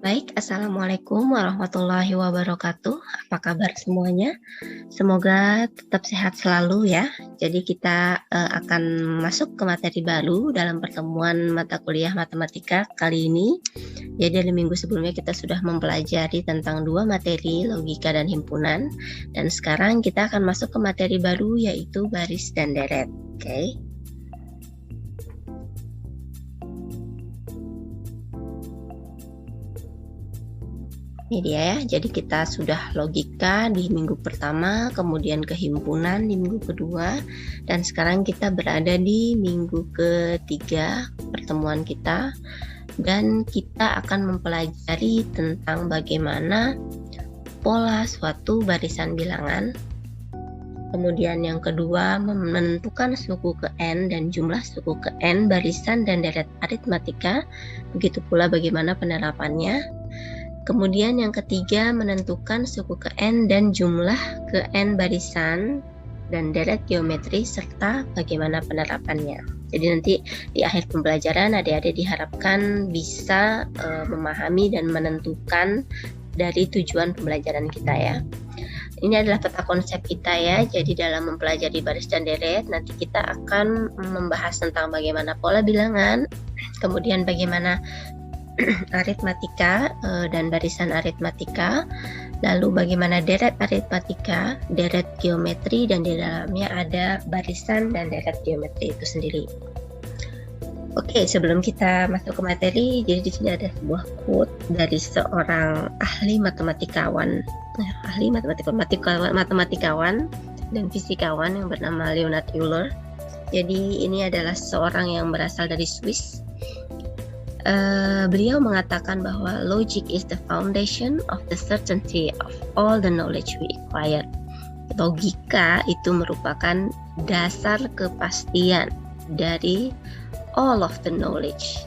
Baik, Assalamualaikum warahmatullahi wabarakatuh. Apa kabar semuanya? Semoga tetap sehat selalu ya. Jadi kita akan masuk ke materi baru dalam pertemuan mata kuliah matematika kali ini. Jadi di minggu sebelumnya kita sudah mempelajari tentang dua materi, logika dan himpunan. Dan sekarang kita akan masuk ke materi baru yaitu baris dan deret. Oke. Ini dia ya, jadi kita sudah logika di minggu pertama, kemudian kehimpunan di minggu kedua, dan sekarang kita berada di minggu ketiga pertemuan kita, dan kita akan mempelajari tentang bagaimana pola suatu barisan bilangan. Kemudian yang kedua, menentukan suku ke N dan jumlah suku ke N, barisan dan deret aritmatika, begitu pula bagaimana penerapannya. Kemudian yang ketiga, menentukan suku ke N dan jumlah ke N barisan dan deret geometri serta bagaimana penerapannya. Jadi nanti di akhir pembelajaran adik-adik diharapkan bisa memahami dan menentukan dari tujuan pembelajaran kita ya. Ini adalah peta konsep kita ya. Jadi dalam mempelajari baris dan deret nanti kita akan membahas tentang bagaimana pola bilangan, kemudian bagaimana aritmatika dan barisan aritmatika, lalu bagaimana deret aritmatika, deret geometri, dan di dalamnya ada barisan dan deret geometri itu sendiri. Oke, sebelum kita masuk ke materi, jadi di sini ada sebuah quote dari seorang ahli matematikawan dan fisikawan yang bernama Leonhard Euler. Jadi ini adalah seorang yang berasal dari Swiss. Beliau mengatakan bahwa logic is the foundation of the certainty of all the knowledge we acquire. Logika itu merupakan dasar kepastian dari all of the knowledge,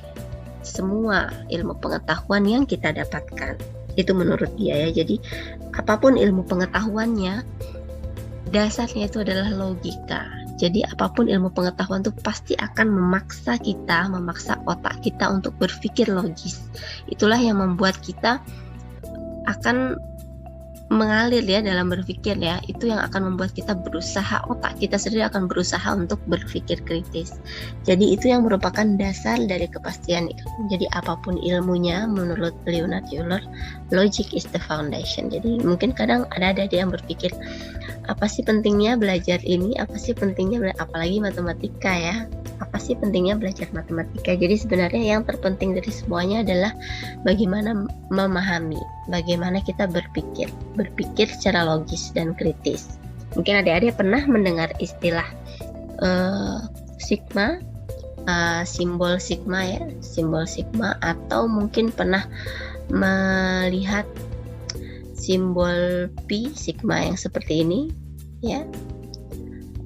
semua ilmu pengetahuan yang kita dapatkan. Itu menurut dia ya. Jadi apapun ilmu pengetahuannya, dasarnya itu adalah logika. Jadi apapun ilmu pengetahuan itu pasti akan memaksa otak kita untuk berpikir logis. Itulah yang membuat kita akan mengalir ya dalam berpikir ya. Itu yang akan membuat kita berusaha, otak kita sendiri akan berusaha untuk berpikir kritis. Jadi itu yang merupakan dasar dari kepastian itu. Jadi apapun ilmunya menurut Leonhard Euler, logic is the foundation. Jadi mungkin kadang ada yang berpikir, apa sih pentingnya belajar ini, apa sih pentingnya apalagi matematika ya, apa sih pentingnya belajar matematika. Jadi sebenarnya yang terpenting dari semuanya adalah bagaimana memahami, bagaimana kita berpikir secara logis dan kritis. Mungkin adik-adik pernah mendengar istilah sigma, simbol sigma, atau mungkin pernah melihat simbol pi sigma yang seperti ini ya,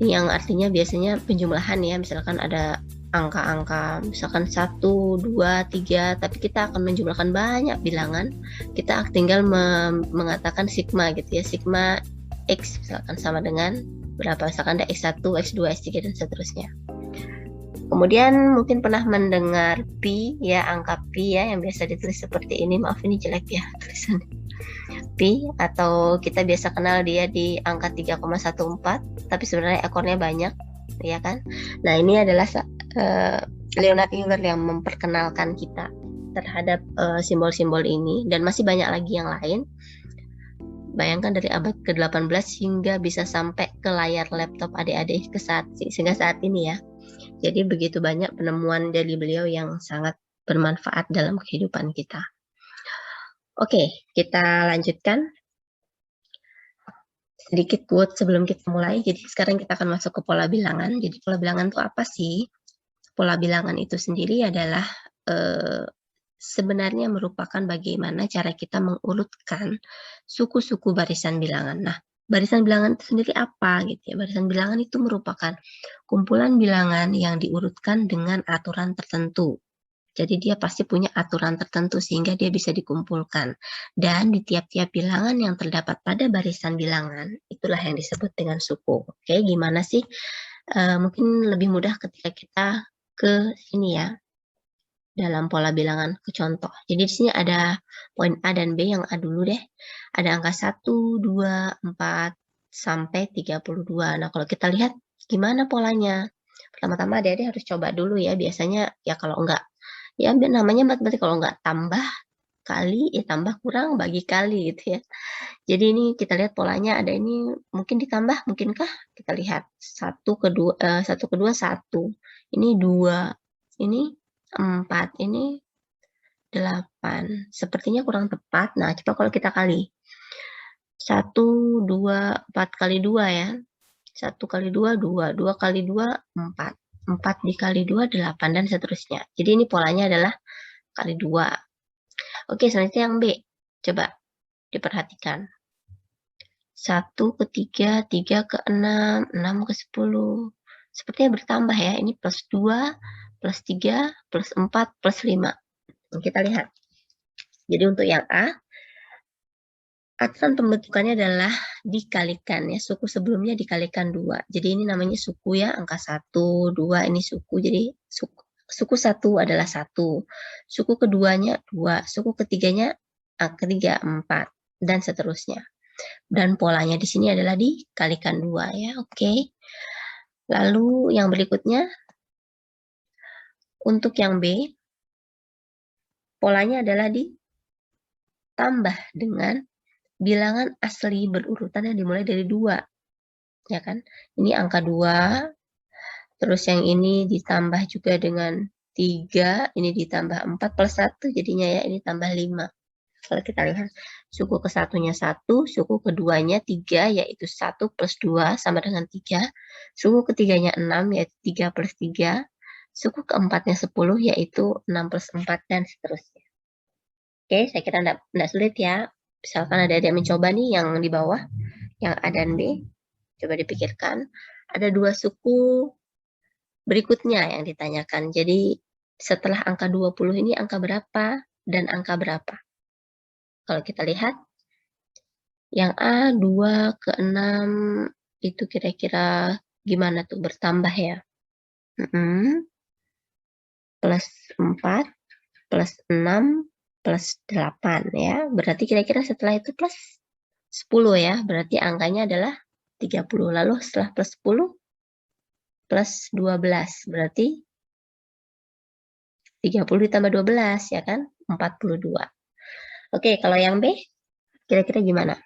yang artinya biasanya penjumlahan ya, misalkan ada angka-angka misalkan 1, 2, 3, tapi kita akan menjumlahkan banyak bilangan, kita tinggal mengatakan sigma gitu ya, sigma X misalkan sama dengan berapa, misalkan ada X1, X2, X3 dan seterusnya. Kemudian mungkin pernah mendengar pi ya, angka pi ya yang biasa ditulis seperti ini. Maaf ini jelek ya tulisannya. Pi, atau kita biasa kenal dia di angka 3,14, tapi sebenarnya ekornya banyak ya kan. Nah ini adalah Leonhard Euler yang memperkenalkan kita terhadap simbol-simbol ini, dan masih banyak lagi yang lain. Bayangkan dari abad ke-18 hingga bisa sampai ke layar laptop adik-adik sehingga saat ini ya. Jadi begitu banyak penemuan dari beliau yang sangat bermanfaat dalam kehidupan kita. Oke, kita lanjutkan. Sedikit quote sebelum kita mulai. Jadi sekarang kita akan masuk ke pola bilangan. Jadi pola bilangan itu apa sih? Pola bilangan itu sendiri adalah sebenarnya merupakan bagaimana cara kita mengurutkan suku-suku barisan bilangan. Nah, barisan bilangan itu sendiri apa gitu ya? Barisan bilangan itu merupakan kumpulan bilangan yang diurutkan dengan aturan tertentu. Jadi dia pasti punya aturan tertentu sehingga dia bisa dikumpulkan. Dan di tiap-tiap bilangan yang terdapat pada barisan bilangan, itulah yang disebut dengan suku. Oke, gimana sih? Mungkin lebih mudah ketika kita ke sini ya. dalam pola bilangan ke contoh. Jadi di sini ada poin A dan B. Yang A dulu deh. Ada angka 1, 2, 4, sampai 32. Nah, kalau kita lihat gimana polanya. Pertama-tama adik-adik harus coba dulu ya. Biasanya ya kalau enggak, ya namanya matematik, kalau enggak tambah kali, ya tambah kurang bagi kali gitu ya. Jadi ini kita lihat polanya, ada ini mungkin ditambah, mungkinkah? Kita lihat 1 kedua 1 kedua 1. Ini 2, ini 4, ini 8. Sepertinya kurang tepat. Nah, coba kalau kita kali. 1, 2, 4 kali 2 ya. 1 kali 2, 2. 2 kali 2, 4. 4 dikali 2, 8, dan seterusnya. Jadi ini polanya adalah kali 2. Oke, selanjutnya yang B. Coba diperhatikan. 1 ke 3, 3 ke 6, 6 ke 10. Sepertinya bertambah ya. Ini plus 2, plus 3, plus 4, plus 5. Kita lihat. Jadi untuk yang A, aturan pembentukannya adalah dikalikan ya. Suku sebelumnya dikalikan 2. Jadi ini namanya suku ya. Angka 1, 2 ini suku. Jadi suku 1 adalah 1. Suku keduanya 2. Suku ketiganya ketiga 4. Dan seterusnya. Dan polanya di sini adalah dikalikan 2 ya. Oke. Lalu yang berikutnya, untuk yang B, polanya adalah ditambah dengan bilangan asli berurutan yang dimulai dari 2. Ya kan? Ini angka 2, terus yang ini ditambah juga dengan 3, ini ditambah 4 plus 1 jadinya ya, ini tambah 5. Kalau kita lihat, suku ke satunya 1, suku keduanya 3, yaitu 1 plus 2 sama dengan 3. Suku ketiganya 6, yaitu 3 plus 3. Suku keempatnya 10, yaitu 6 plus 4, dan seterusnya. Oke, saya kira enggak sulit ya. Misalkan ada yang mencoba nih yang di bawah, yang A dan B. Coba dipikirkan. Ada 2 suku berikutnya yang ditanyakan. Jadi setelah angka 20 ini angka berapa dan angka berapa? Kalau kita lihat, yang A 2 ke 6 itu kira-kira gimana tuh bertambah ya? Plus 4, plus 6, plus 8 ya. Berarti kira-kira setelah itu plus 10 ya. Berarti angkanya adalah 30. Lalu setelah plus 10, plus 12. Berarti 30 ditambah 12 ya kan? 42. Oke, kalau yang B kira-kira gimana?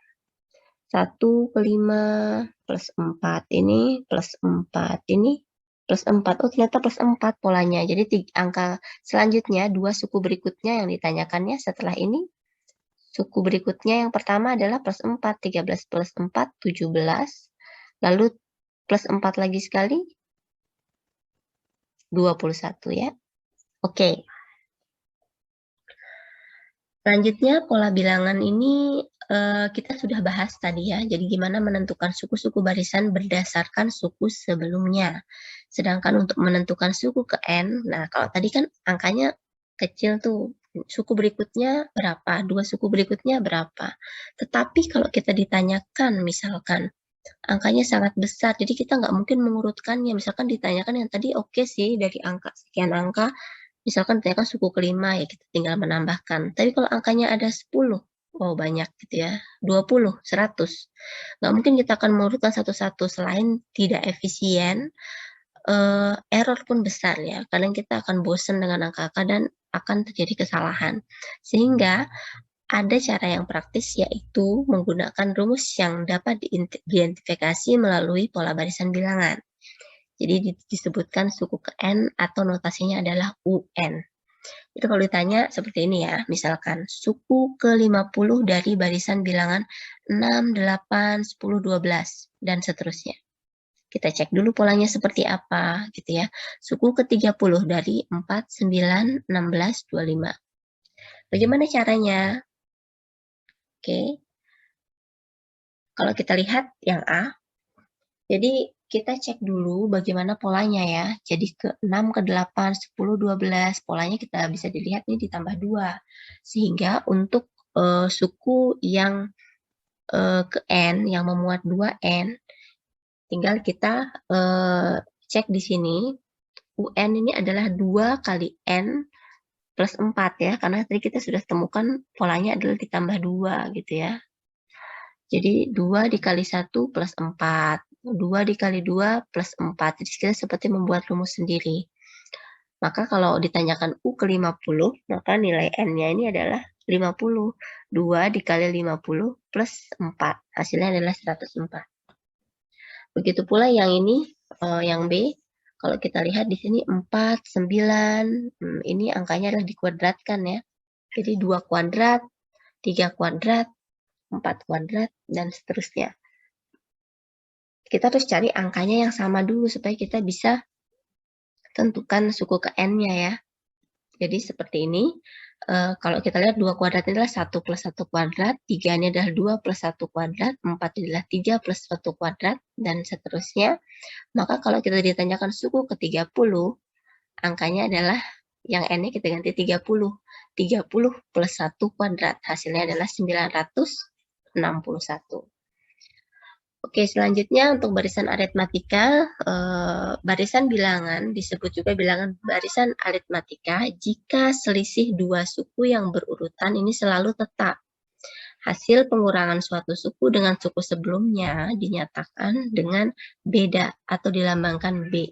1 ke 5 plus 4 ini plus 4 ini plus 4. Oh, ternyata plus 4 polanya. Jadi angka selanjutnya, 2 suku berikutnya yang ditanyakannya setelah ini. Suku berikutnya yang pertama adalah plus 4. 13 plus 4, 17. Lalu plus 4 lagi sekali, 21 ya. Oke. Selanjutnya, pola bilangan ini kita sudah bahas tadi ya. Jadi gimana menentukan suku-suku barisan berdasarkan suku sebelumnya. Sedangkan untuk menentukan suku ke N, nah kalau tadi kan angkanya kecil tuh. Suku berikutnya berapa, 2 suku berikutnya berapa. Tetapi kalau kita ditanyakan misalkan angkanya sangat besar, jadi kita nggak mungkin mengurutkannya. Misalkan ditanyakan yang tadi oke sih dari angka sekian angka, misalkan ditanyakan suku kelima ya kita tinggal menambahkan. Tapi kalau angkanya ada 10, wow banyak gitu ya, 20, 100. Nggak mungkin kita akan mengurutkan satu-satu, selain tidak efisien, error pun besar ya. Kadang kita akan bosan dengan angka-angka dan akan terjadi kesalahan. Sehingga ada cara yang praktis, yaitu menggunakan rumus yang dapat diidentifikasi melalui pola barisan bilangan. Jadi disebutkan suku ke N atau notasinya adalah UN. Itu kalau ditanya seperti ini ya, misalkan suku ke-50 dari barisan bilangan 6, 8, 10, 12, dan seterusnya. Kita cek dulu polanya seperti apa gitu ya. Suku ke-30 dari 4, 9, 16, 25. Bagaimana caranya? Oke. Kalau kita lihat yang A, jadi kita cek dulu bagaimana polanya ya. Jadi ke 6, ke 8, 10, 12, polanya kita bisa dilihat ini ditambah 2. Sehingga untuk suku yang ke N, yang memuat 2N, tinggal kita cek di sini, UN ini adalah 2 kali N plus 4 ya, karena tadi kita sudah temukan polanya adalah ditambah 2 gitu ya. Jadi 2 dikali 1 plus 4. 2 dikali 2 plus 4. Jadi kita seperti membuat rumus sendiri. Maka kalau ditanyakan U ke 50, maka nilai N-nya ini adalah 50. 2 dikali 50 plus 4. Hasilnya adalah 104. Begitu pula yang ini, yang B. Kalau kita lihat di sini 4, 9. Ini angkanya adalah dikuadratkan ya. Jadi 2 kuadrat, 3 kuadrat, 4 kuadrat, dan seterusnya. Kita harus cari angkanya yang sama dulu supaya kita bisa tentukan suku ke N-nya ya. Jadi seperti ini. Kalau kita lihat 2 kuadrat ini adalah 1 plus 1 kuadrat, 3 ini adalah 2 plus 1 kuadrat, 4 adalah 3 plus 1 kuadrat, dan seterusnya. Maka kalau kita ditanyakan suku ke 30, angkanya adalah yang N-nya kita ganti 30. 30 plus 1 kuadrat, hasilnya adalah 961. Oke, selanjutnya untuk barisan aritmatika, barisan bilangan disebut juga bilangan barisan aritmatika jika selisih dua suku yang berurutan ini selalu tetap. Hasil pengurangan suatu suku dengan suku sebelumnya dinyatakan dengan beda atau dilambangkan B.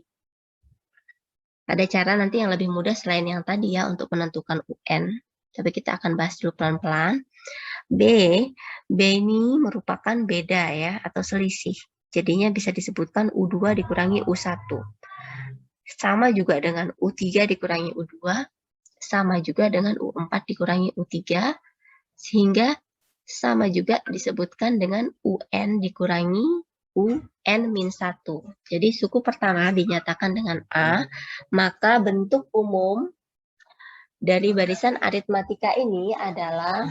Ada cara nanti yang lebih mudah selain yang tadi ya untuk menentukan UN, tapi kita akan bahas dulu pelan-pelan. B ini merupakan beda ya atau selisih. Jadinya bisa disebutkan U2 dikurangi U1. Sama juga dengan U3 dikurangi U2, sama juga dengan U4 dikurangi U3, sehingga sama juga disebutkan dengan UN dikurangi UN-1. Jadi suku pertama dinyatakan dengan A, maka bentuk umum dari barisan aritmatika ini adalah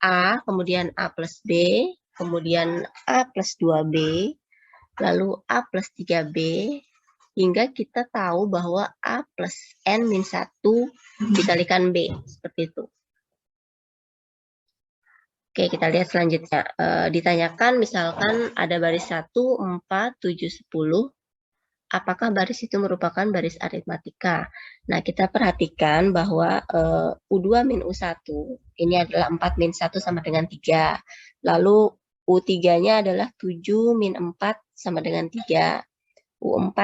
A, kemudian A plus B, kemudian A plus 2B, lalu A plus 3B, hingga kita tahu bahwa A plus N-1 dikalikan B, seperti itu. Oke, kita lihat selanjutnya. Ditanyakan misalkan ada baris 1, 4, 7, 10. Apakah baris itu merupakan baris aritmatika? Nah, kita perhatikan bahwa U2 min U1 ini adalah 4 min 1 sama dengan 3. Lalu U3-nya adalah 7 min 4 sama dengan 3. U4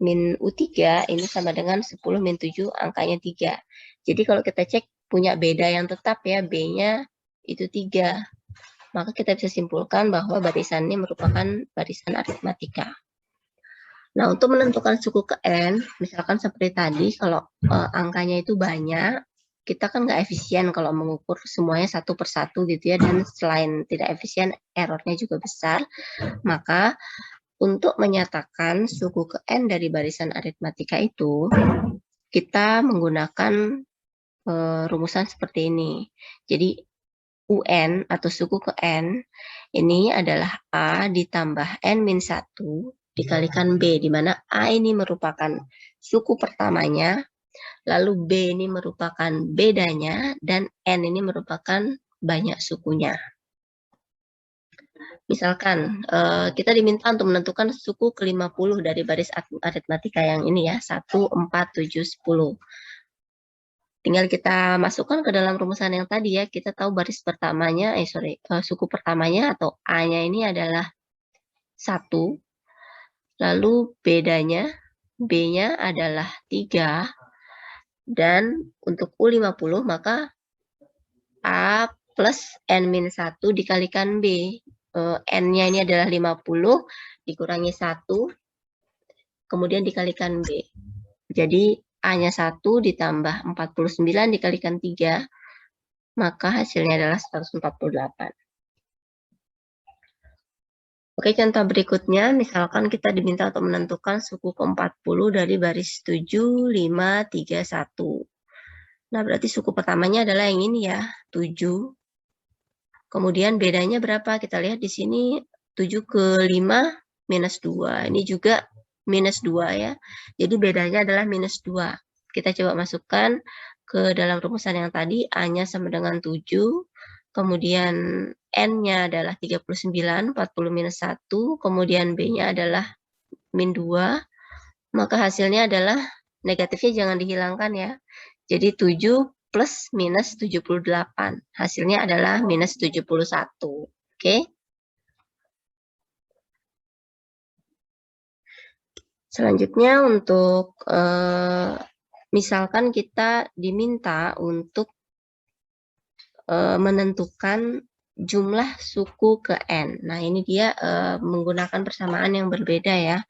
min U3 ini sama dengan 10 min 7, angkanya 3. Jadi kalau kita cek punya beda yang tetap ya, B-nya itu 3. Maka kita bisa simpulkan bahwa barisan ini merupakan barisan aritmatika. Nah, untuk menentukan suku ke N, misalkan seperti tadi, kalau angkanya itu banyak, kita kan nggak efisien kalau mengukur semuanya satu persatu gitu ya, dan selain tidak efisien, errornya juga besar. Maka, untuk menyatakan suku ke N dari barisan aritmatika itu, kita menggunakan rumusan seperti ini. Jadi, UN atau suku ke N, ini adalah A ditambah N-1, dikalikan B, di mana A ini merupakan suku pertamanya, lalu B ini merupakan bedanya, dan N ini merupakan banyak sukunya. Misalkan, kita diminta untuk menentukan suku ke-50 dari baris aritmatika yang ini ya, 1, 4, 7, 10. Tinggal kita masukkan ke dalam rumusan yang tadi ya, kita tahu baris pertamanya, suku pertamanya atau A-nya ini adalah 1, lalu bedanya, B-nya adalah 3, dan untuk U50 maka A plus N-1 dikalikan B. N-nya ini adalah 50, dikurangi 1, kemudian dikalikan B. Jadi A-nya 1 ditambah 49 dikalikan 3, maka hasilnya adalah 148. Oke, contoh berikutnya, misalkan kita diminta untuk menentukan suku ke-40 dari baris 7, 5, 3, 1. Nah, berarti suku pertamanya adalah yang ini ya, 7. Kemudian bedanya berapa? Kita lihat di sini 7 ke 5 minus 2. Ini juga minus 2 ya. Jadi bedanya adalah minus 2. Kita coba masukkan ke dalam rumusan yang tadi, A-nya sama dengan 7. Kemudian N-nya adalah 39, 40 minus 1, kemudian B-nya adalah min 2, maka hasilnya adalah negatifnya jangan dihilangkan ya. Jadi 7 plus minus 78. Hasilnya adalah minus 71. Oke. Selanjutnya untuk misalkan kita diminta untuk menentukan jumlah suku ke N. Nah, ini dia menggunakan persamaan yang berbeda ya.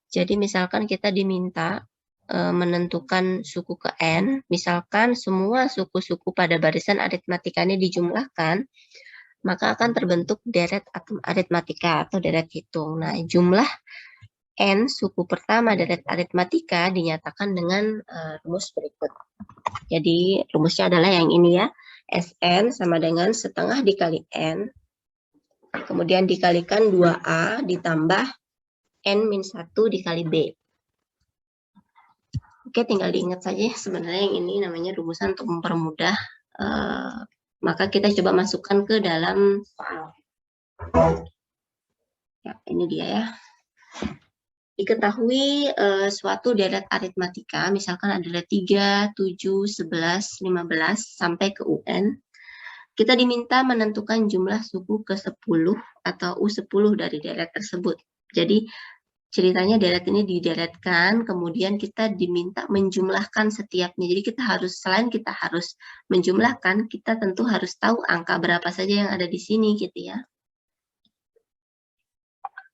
Jadi misalkan kita diminta menentukan suku ke N, misalkan semua suku-suku pada barisan aritmatikanya dijumlahkan, maka akan terbentuk deret aritmatika atau deret hitung. Nah, jumlah N suku pertama deret aritmatika dinyatakan dengan rumus berikut. Jadi rumusnya adalah yang ini ya. Sn sama dengan setengah dikali N, kemudian dikalikan 2A ditambah N-1 dikali B. Oke, tinggal diingat saja sebenarnya yang ini namanya rumusan untuk mempermudah. Maka kita coba masukkan ke dalam soal. Ya, ini dia ya. Diketahui suatu deret aritmatika, misalkan adalah 3, 7, 11, 15, sampai ke UN, kita diminta menentukan jumlah suku ke-10 atau U10 dari deret tersebut. Jadi, ceritanya deret ini dideretkan, kemudian kita diminta menjumlahkan setiapnya. Jadi, selain kita harus menjumlahkan, kita tentu harus tahu angka berapa saja yang ada di sini, gitu ya.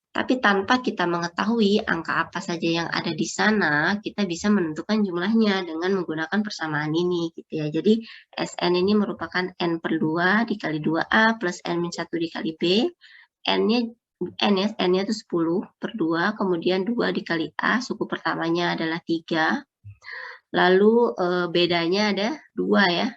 Tapi tanpa kita mengetahui angka apa saja yang ada di sana, kita bisa menentukan jumlahnya dengan menggunakan persamaan ini, gitu ya. Jadi, Sn ini merupakan N per 2 dikali 2A plus N-1 dikali B. N-nya itu 10 per 2, kemudian 2 dikali A, suku pertamanya adalah 3. Lalu bedanya ada 2 ya.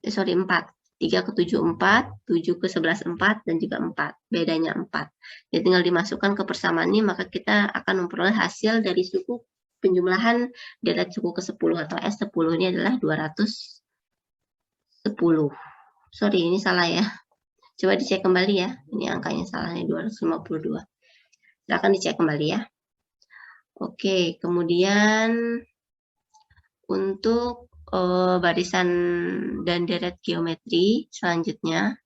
4. 3 ke 7, 4, 7 ke 11, 4, dan juga 4. Bedanya 4. Jadi tinggal dimasukkan ke persamaan ini, maka kita akan memperoleh hasil dari suku penjumlahan deret suku ke-10 atau S10 ini adalah 210. Sorry, ini salah ya. Coba dicek kembali ya. Ini angkanya salah, nih 252. Silakan dicek kembali ya. Oke, kemudian untuk barisan dan deret geometri selanjutnya,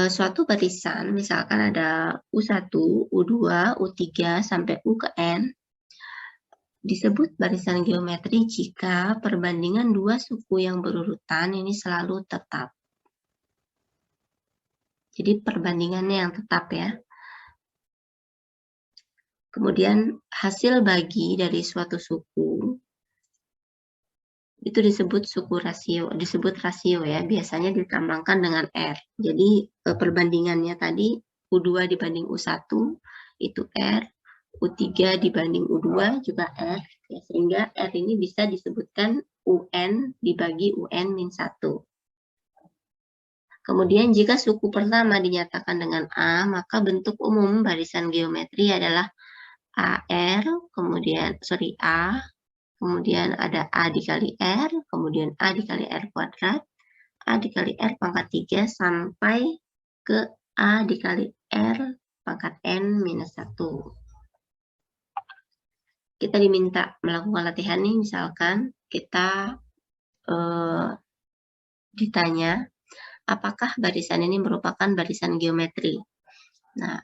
suatu barisan misalkan ada U1, U2, U3 sampai U ke N disebut barisan geometri jika perbandingan dua suku yang berurutan ini selalu tetap. Jadi perbandingannya yang tetap ya. Kemudian hasil bagi dari suatu suku itu disebut rasio ya, biasanya ditambahkan dengan R. Jadi perbandingannya tadi U2 dibanding U1 itu R, U3 dibanding U2 juga R, ya, sehingga R ini bisa disebutkan UN dibagi UN-1. Kemudian jika suku pertama dinyatakan dengan A, maka bentuk umum barisan geometri adalah AR, kemudian A, kemudian ada A dikali R, kemudian A dikali R kuadrat, A dikali R pangkat 3, sampai ke A dikali R pangkat N-1. Kita diminta melakukan latihan nih, misalkan kita ditanya, apakah barisan ini merupakan barisan geometri? Nah,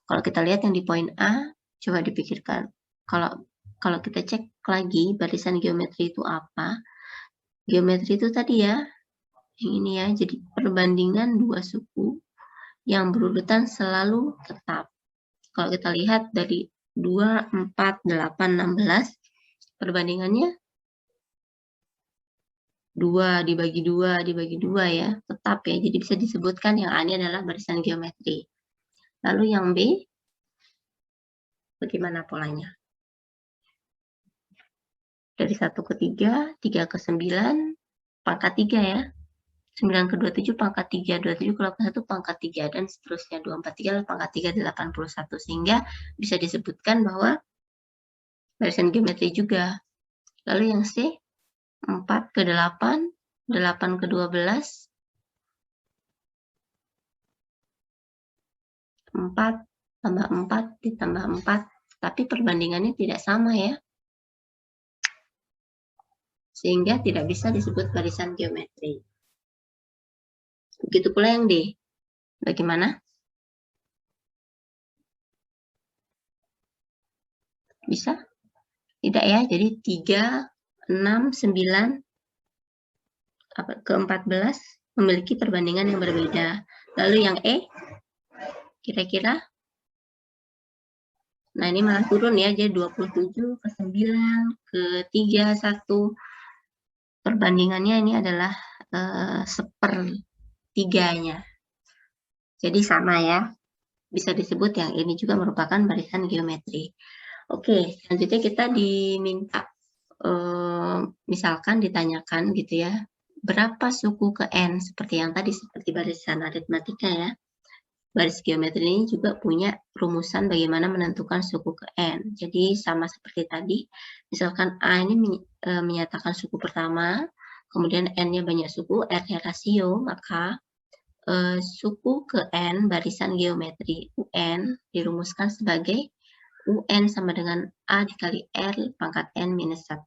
kalau kita lihat yang di poin A, coba dipikirkan. Kalau kita cek lagi barisan geometri itu apa? Geometri itu tadi ya, yang ini ya, jadi perbandingan dua suku yang berurutan selalu tetap. Kalau kita lihat dari 2, 4, 8, 16, perbandingannya 2 dibagi 2 dibagi 2 ya, tetap ya. Jadi bisa disebutkan yang A ini adalah barisan geometri. Lalu yang B, bagaimana polanya? Dari 1 ke 3, 3 ke 9, pangkat 3 ya. 9 ke 27 pangkat 3, 27 ke 81 pangkat 3, dan seterusnya. 243 pangkat 3, 81. Sehingga bisa disebutkan bahwa barisan geometri juga. Lalu yang C, 4 ke 8, 8 ke 12, 4 tambah 4 ditambah 4 tapi perbandingannya tidak sama ya. Sehingga tidak bisa disebut barisan geometri. Begitu pula yang D. Bagaimana? Bisa? Tidak ya, jadi 3, 6, 9, ke 14 memiliki perbandingan yang berbeda. Lalu yang E, kira-kira? Nah, ini malah turun ya, jadi 27 ke 9, ke 3, 1. Perbandingannya ini adalah sepertiganya. Jadi sama ya, bisa disebut yang ini juga merupakan barisan geometri. Oke, selanjutnya kita diminta, misalkan ditanyakan gitu ya, berapa suku ke N, seperti yang tadi, seperti barisan aritmatika ya. Baris geometri ini juga punya rumusan bagaimana menentukan suku ke N. Jadi sama seperti tadi, misalkan A ini menyatakan suku pertama, kemudian N-nya banyak suku, R-nya rasio, maka suku ke N barisan geometri UN dirumuskan sebagai UN sama dengan A dikali R pangkat N minus 1.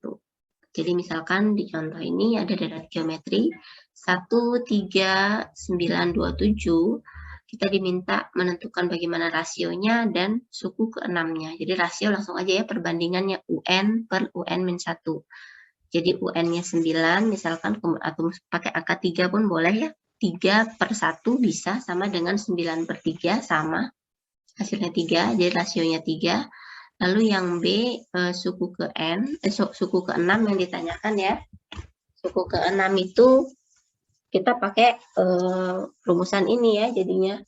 Jadi misalkan di contoh ini ada deret geometri 1, 3, 9, 2, 7. Kita diminta menentukan bagaimana rasionya dan suku ke-6-nya. Jadi rasio langsung aja ya, perbandingannya UN per UN min 1. Jadi UN-nya 9 misalkan, atau pakai angka 3 pun boleh ya. 3 per 1 bisa sama dengan 9 per 3 sama. Hasilnya 3, jadi rasionya 3. Lalu yang B, suku ke N, suku ke 6 yang ditanyakan ya. Suku ke 6 itu kita pakai rumusan ini ya, jadinya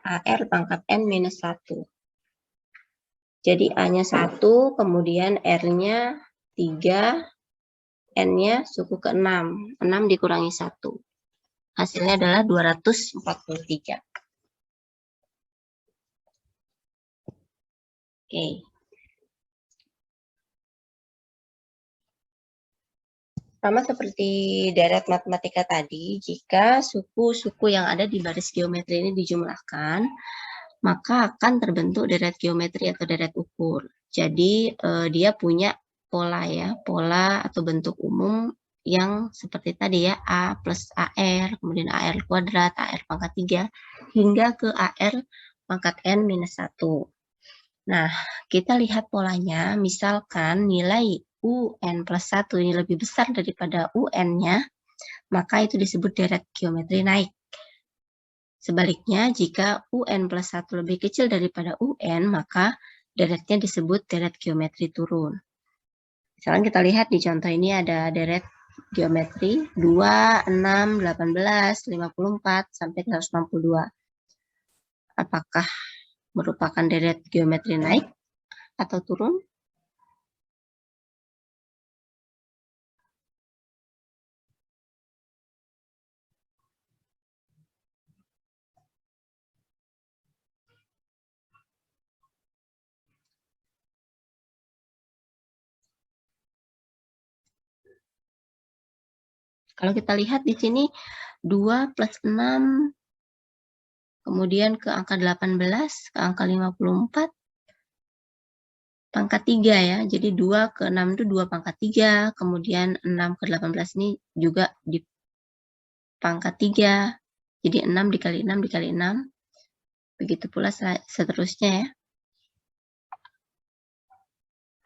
AR pangkat N minus 1. Jadi A-nya 1, kemudian R-nya 3, N-nya suku ke 6. 6 dikurangi 1. Hasilnya adalah 243. Oke. Sama seperti deret matematika tadi, jika suku-suku yang ada di baris geometri ini dijumlahkan, maka akan terbentuk deret geometri atau deret ukur. Jadi dia punya pola ya, pola atau bentuk umum yang seperti tadi ya, A plus AR, kemudian AR kuadrat, AR pangkat 3, hingga ke AR pangkat N minus 1. Nah, kita lihat polanya, misalkan nilai UN plus 1 ini lebih besar daripada UN-nya, maka itu disebut deret geometri naik. Sebaliknya, jika UN plus 1 lebih kecil daripada UN, maka deretnya disebut deret geometri turun. Misalkan kita lihat di contoh ini ada deret geometri 2, 6, 18, 54, sampai 162. Apakah merupakan deret geometri naik atau turun? Kalau kita lihat di sini 2 plus 6, kemudian ke angka 18, ke angka 54, pangkat 3 ya. Jadi 2 ke 6 itu 2 pangkat 3, kemudian 6 ke 18 ini juga di pangkat 3. Jadi 6 dikali 6 dikali 6. Begitu pula seterusnya ya.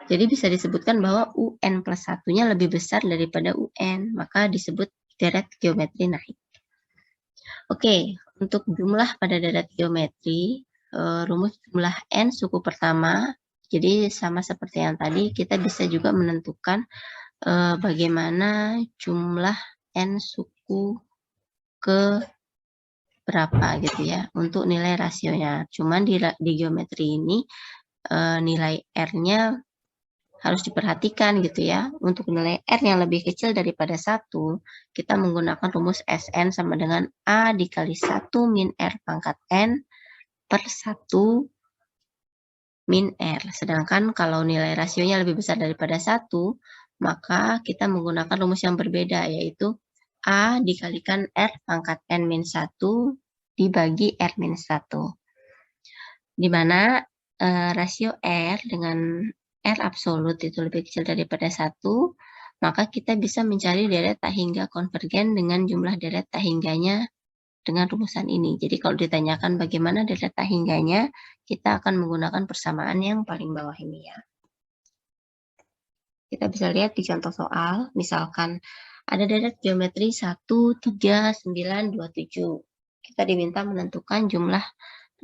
Jadi bisa disebutkan bahwa UN plus 1-nya lebih besar daripada UN, maka disebut deret geometri naik. Oke, untuk jumlah pada deret geometri, rumus jumlah N suku pertama, jadi sama seperti yang tadi, kita bisa juga menentukan bagaimana jumlah N suku ke berapa gitu ya, untuk nilai rasionya. Cuman di geometri ini, nilai R-nya harus diperhatikan gitu ya. Untuk nilai R yang lebih kecil daripada 1, kita menggunakan rumus Sn sama dengan A dikali 1 min R pangkat N per 1 min R. Sedangkan kalau nilai rasionya lebih besar daripada 1, maka kita menggunakan rumus yang berbeda, yaitu A dikalikan R pangkat N min 1 dibagi R min 1. Di mana rasio R dengan R absolut itu lebih kecil daripada 1, maka kita bisa mencari deret tak hingga konvergen dengan jumlah deret tak hingganya dengan rumusan ini. Jadi kalau ditanyakan bagaimana deret tak hingganya, kita akan menggunakan persamaan yang paling bawah ini ya. Kita bisa lihat di contoh soal, misalkan ada deret geometri 1, 3, 9, 2, 7. Kita diminta menentukan jumlah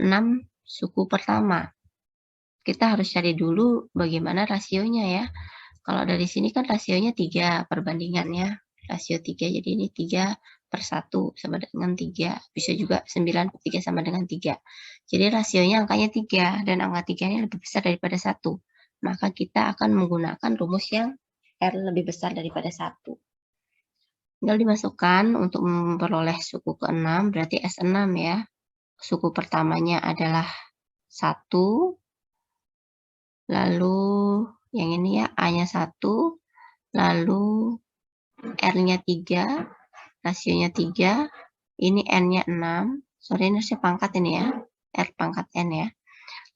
6 suku pertama. Kita harus cari dulu bagaimana rasionya ya. Kalau dari sini kan rasionya 3 perbandingannya. Rasio 3, jadi ini 3/1 sama dengan 3. Bisa juga 9/3 sama dengan 3. Jadi rasionya angkanya 3, dan angka 3 ini lebih besar daripada 1. Maka kita akan menggunakan rumus yang R lebih besar daripada 1. Tinggal dimasukkan untuk memperoleh suku ke-6, berarti S6 ya. Suku pertamanya adalah 1, lalu yang ini ya, A-nya 1, lalu R-nya 3, rasionya 3, ini N-nya 6, sorry ini harusnya pangkat ini ya, R pangkat N ya.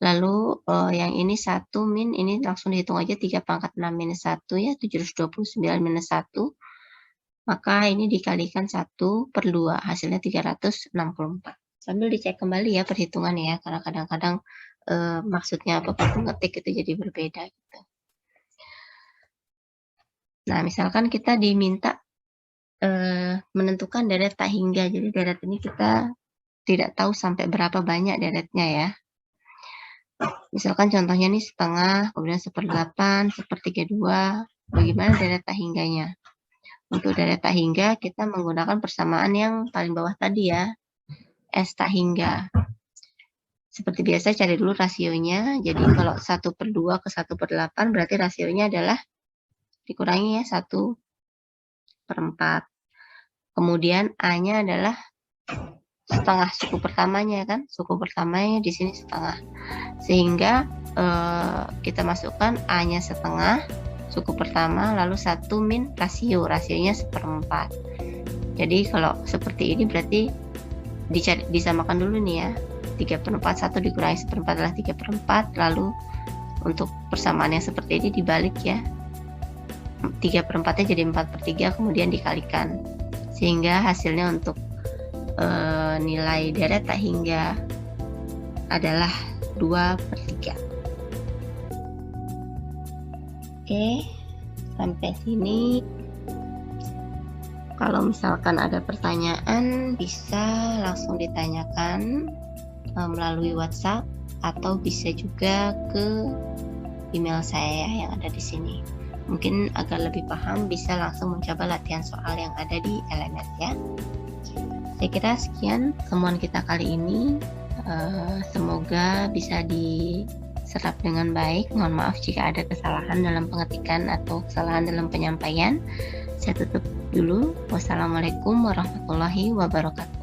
Lalu yang ini 1 min, ini langsung dihitung aja 3 pangkat 6 minus 1 ya, 729 minus 1, maka ini dikalikan 1/2, hasilnya 364. Sambil dicek kembali ya perhitungannya ya, karena kadang-kadang maksudnya apa waktu ngetik itu jadi berbeda gitu. Nah, misalkan kita diminta menentukan deret tak hingga, jadi deret ini kita tidak tahu sampai berapa banyak deretnya ya. Misalkan contohnya ini setengah, kemudian 1/8, 1/32, bagaimana deret tak hingganya? Untuk deret tak hingga kita menggunakan persamaan yang paling bawah tadi ya, S tak hingga. Seperti biasa cari dulu rasionya, jadi kalau 1/2 ke 1/8 berarti rasionya adalah dikurangi ya 1/4. Kemudian A-nya adalah setengah suku pertamanya kan, suku pertamanya di sini setengah. Sehingga kita masukkan A-nya setengah, suku pertama, lalu 1 min rasio, rasionya 1/4. Jadi kalau seperti ini berarti disamakan dulu nih ya. 3/4, 1 dikurangi 1/4 adalah 3/4, lalu untuk persamaan yang seperti ini dibalik ya. 3/4-nya jadi 4/3, kemudian dikalikan. Sehingga hasilnya untuk nilai deret tak hingga adalah 2/3. Oke, sampai sini. Kalau misalkan ada pertanyaan bisa langsung ditanyakan melalui WhatsApp atau bisa juga ke email saya yang ada di sini. Mungkin agar lebih paham bisa langsung mencoba latihan soal yang ada di LMS ya. Saya kira sekian temuan kita kali ini. Semoga bisa diserap dengan baik. Mohon maaf jika ada kesalahan dalam pengetikan atau kesalahan dalam penyampaian. Saya tutup dulu. Wassalamualaikum warahmatullahi wabarakatuh.